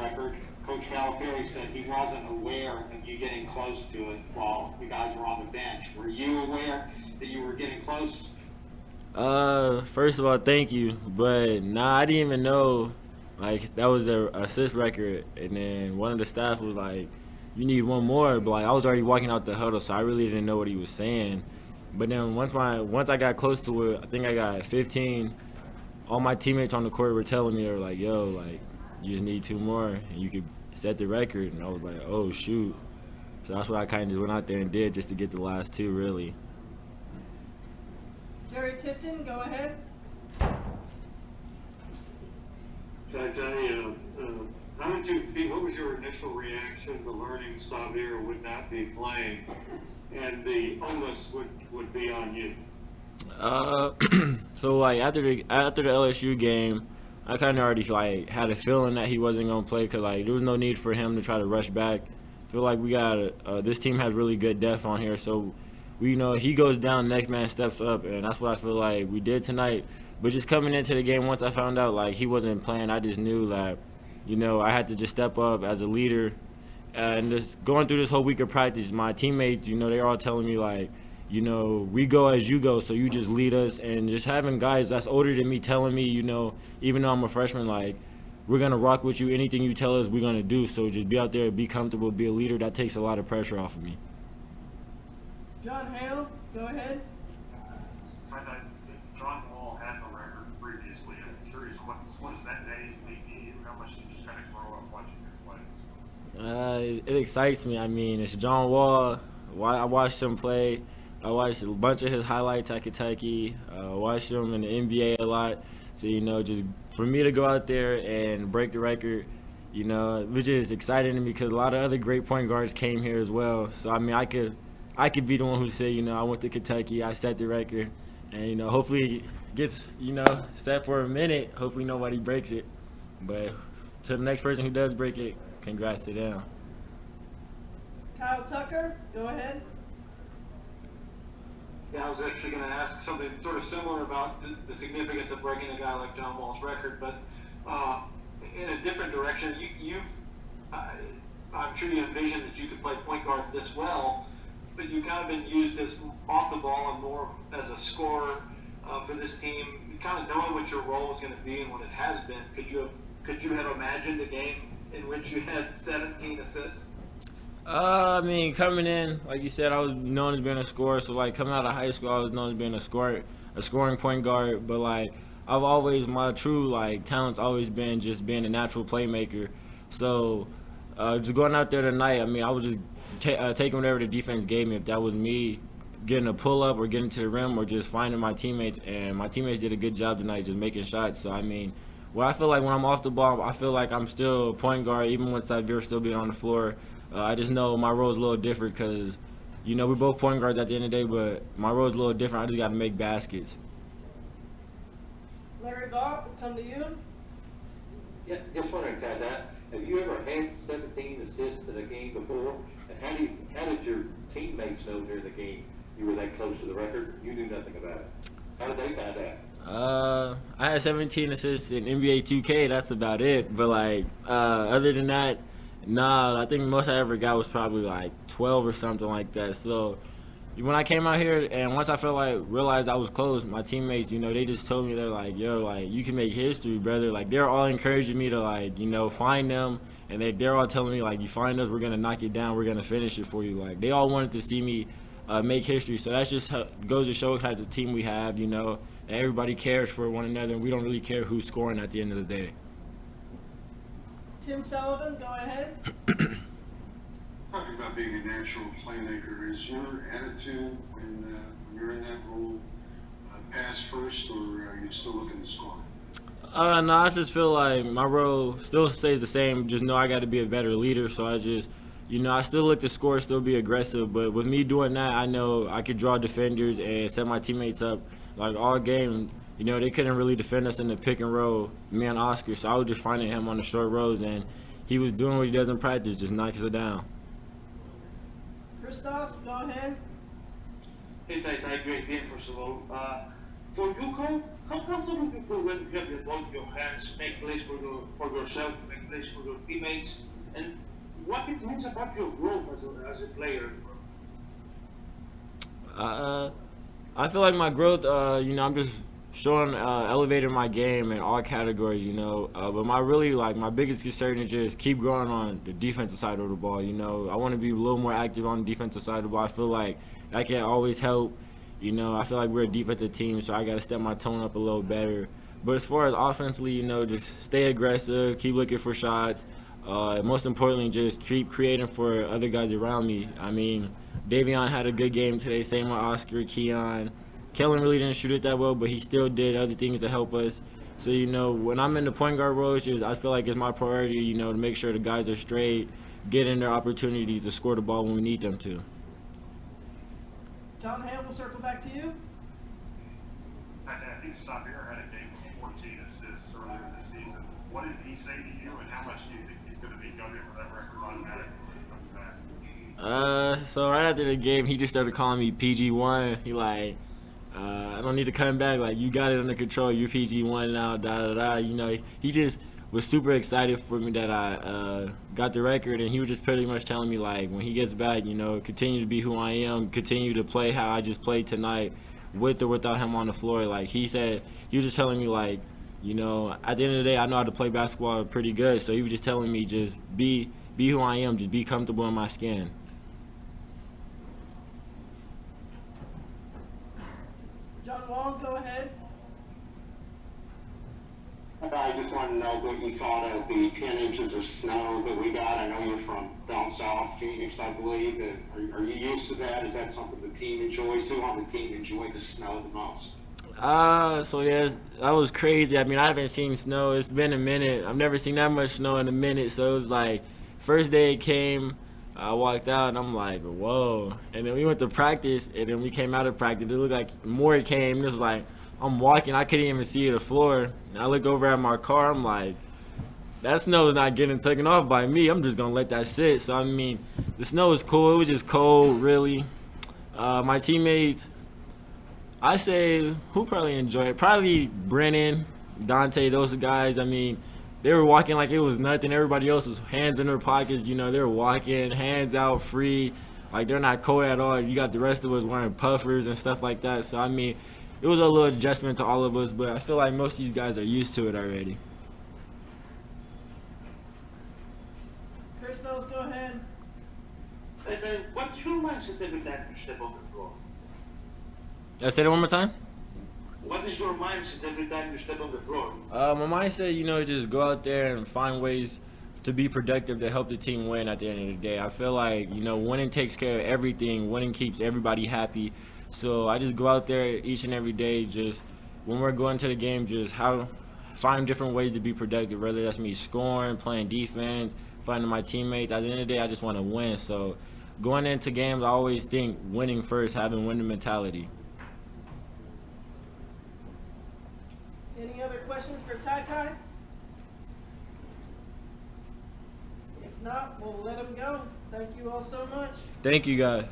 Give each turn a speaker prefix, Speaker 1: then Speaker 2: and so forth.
Speaker 1: record. Coach Calipari said he wasn't aware of you getting close to it while you guys were on the bench. Were you aware that you were getting close?
Speaker 2: First of all, thank you, but nah, I didn't even know like that was the assist record, and then one of the staff was like, "You need one more," but like I was already walking out the huddle, so I really didn't know what he was saying. But then once I got close to it, I think I got 15. All my teammates on the court were telling me, they were like, "Yo, like you just need two more, and you could set the record." And I was like, "Oh shoot!" So that's what I kind of just went out there and did just to get the last two, really.
Speaker 3: Gary Tipton, go ahead.
Speaker 4: TyTy, how did you feel? What was your initial reaction to learning Xavier would not be playing, and the onus would be on you?
Speaker 2: So like after the LSU game, I kind of already like had a feeling that he wasn't gonna play because like there was no need for him to try to rush back. I feel like we got this team has really good depth on here, so we he goes down, next man steps up, and that's what I feel like we did tonight. But just coming into the game, once I found out like he wasn't playing, I just knew that I had to just step up as a leader. And just going through this whole week of practice, my teammates, they're all telling me like, we go as you go, so you just lead us. And just having guys that's older than me telling me, even though I'm a freshman, like, we're going to rock with you. Anything you tell us, we're going to do. So just be out there, be comfortable, be a leader. That takes a lot of pressure off of me.
Speaker 3: John Hale, go ahead.
Speaker 4: John Wall had the record previously. I'm curious, what does that day mean to you? How much did you just kind of grow up watching your plays?
Speaker 2: It excites me. I mean, it's John Wall. I watched him play. I watched a bunch of his highlights at Kentucky. Watched him in the NBA a lot. So, just for me to go out there and break the record, which is exciting to me because a lot of other great point guards came here as well. So, I mean, I could be the one who said, I went to Kentucky, I set the record, and, hopefully it gets, set for a minute. Hopefully nobody breaks it. But to the next person who does break it, congrats to them.
Speaker 3: Kyle Tucker, go ahead.
Speaker 1: Yeah, I was actually going to ask something sort of similar about the significance of breaking a guy like John Wall's record, but in a different direction. I'm sure you envisioned that you could play point guard this well, but you've kind of been used as off the ball and more as a scorer for this team. Kind of knowing what your role was going to be and what it has been, could you have imagined a game in which you had 17 assists?
Speaker 2: I mean, coming in, like you said, I was known as being a scorer. So, like, coming out of high school, I was known as being a scoring point guard. But, like, my true, like, talent's always been just being a natural playmaker. So, just going out there tonight, I mean, I was just taking whatever the defense gave me. If that was me getting a pull-up or getting to the rim or just finding my teammates. And my teammates did a good job tonight just making shots. So, I mean, I feel like when I'm off the ball, I feel like I'm still a point guard, even with Xavier still being on the floor. I just know my role is a little different because, we're both point guards at the end of the day, but my role is a little different. I just got to make baskets.
Speaker 3: Larry Bob, come to you.
Speaker 5: Yeah, just wondering, TyTy, have you ever had 17 assists in a game before? And how did your teammates know during the game you were that close to the record? You knew nothing about it. How did they find out?
Speaker 2: I had 17 assists in NBA 2K. That's about it. But, like, other than that, nah, I think most I ever got was probably like 12 or something like that. So when I came out here and once I realized I was close, my teammates, they just told me, they're like, yo, like, you can make history, brother. Like, they're all encouraging me to, like, find them. And they're all telling me, like, you find us, we're going to knock it down, we're going to finish it for you. Like, they all wanted to see me make history. So that's just goes to show what type of team we have, and everybody cares for one another, and we don't really care who's scoring at the end of the day.
Speaker 3: Tim Sullivan, go ahead.
Speaker 4: Talking about being a natural playmaker, is your attitude when you're in that role pass first, or are you still looking to score?
Speaker 2: No, I just feel like my role still stays the same. Just know I got to be a better leader. So I just, I still look to score, still be aggressive. But with me doing that, I know I could draw defenders and set my teammates up. Like all game, they couldn't really defend us in the pick and roll, me and Oscar. So I was just finding him on the short rows, and he was doing what he does in practice, just knocks it down.
Speaker 3: Christos, go ahead.
Speaker 6: Hey, TyTy, great game, first of all. For you, Cole, how comfortable do you feel when you have the ball in your hands, make plays for yourself, make plays for your teammates, and what it means about your growth as a player?
Speaker 2: I feel like my growth, I'm just showing, elevating my game in all categories, but my biggest concern is just keep growing on the defensive side of the ball, I want to be a little more active on the defensive side of the ball. I feel like that can always help, I feel like we're a defensive team, so I got to step my tone up a little better. But as far as offensively, just stay aggressive, keep looking for shots. Most importantly, just keep creating for other guys around me. I mean, Davion had a good game today, same with Oscar, Keon. Kellen really didn't shoot it that well, but he still did other things to help us. So, when I'm in the point guard role, I feel like it's my priority, to make sure the guys are straight, getting their opportunities to score the ball when we need them to.
Speaker 3: John Hale, we'll circle back to you.
Speaker 7: I think Sabir had a game with 14 assists earlier this season. What did he say to you, and how much do you think he's going to be gunning for that record automatically when he comes back?
Speaker 2: So right after the game, he just started calling me PG1. He like, I don't need to come back. Like, you got it under control. You're PG1 now. Da da da. He just was super excited for me that I got the record, and he was just pretty much telling me like, when he gets back, continue to be who I am, continue to play how I just played tonight, with or without him on the floor. Like he said, he was just telling me like, at the end of the day, I know how to play basketball pretty good. So he was just telling me just be who I am, just be comfortable in my skin.
Speaker 3: John Wall, go ahead.
Speaker 8: I just wanted to know what you thought of the 10 inches of snow that we got. I know you're from down south, Phoenix, I believe. Are you used to that? Is that something the team enjoys? Who on the team enjoyed the snow the most?
Speaker 2: So yeah, that was crazy. I mean, I haven't seen snow. It's been a minute. I've never seen that much snow in a minute. So it was like, first day it came, I walked out and I'm like, whoa. And then we went to practice, and then we came out of practice. It looked like more came. It was like, I'm walking, I couldn't even see the floor. And I look over at my car, I'm like, that snow is not getting taken off by me. I'm just gonna let that sit. So I mean, the snow was cool. It was just cold, really. My teammates, I say, who probably enjoyed it? Probably Brennan, Dante, those guys. I mean, they were walking like it was nothing. Everybody else was hands in their pockets. They were walking, hands out, free. Like, they're not cold at all. You got the rest of us wearing puffers and stuff like that. So I mean, it was a little adjustment to all of us, but I feel like most of these guys are used to it already.
Speaker 3: Chris Knowles, go ahead.
Speaker 6: And what's your mindset every time you step on the floor?
Speaker 2: Say that one more time.
Speaker 6: What is your mindset every time you step on the floor?
Speaker 2: My mindset, just go out there and find ways to be productive to help the team win at the end of the day. I feel like, winning takes care of everything. Winning keeps everybody happy. So I just go out there each and every day, just when we're going to the game, just find different ways to be productive, whether that's me scoring, playing defense, finding my teammates. At the end of the day, I just want to win. So going into games, I always think winning first, having winning mentality.
Speaker 3: Any other questions for TyTy? If not, we'll let him go. Thank you all so much.
Speaker 2: Thank you, guys.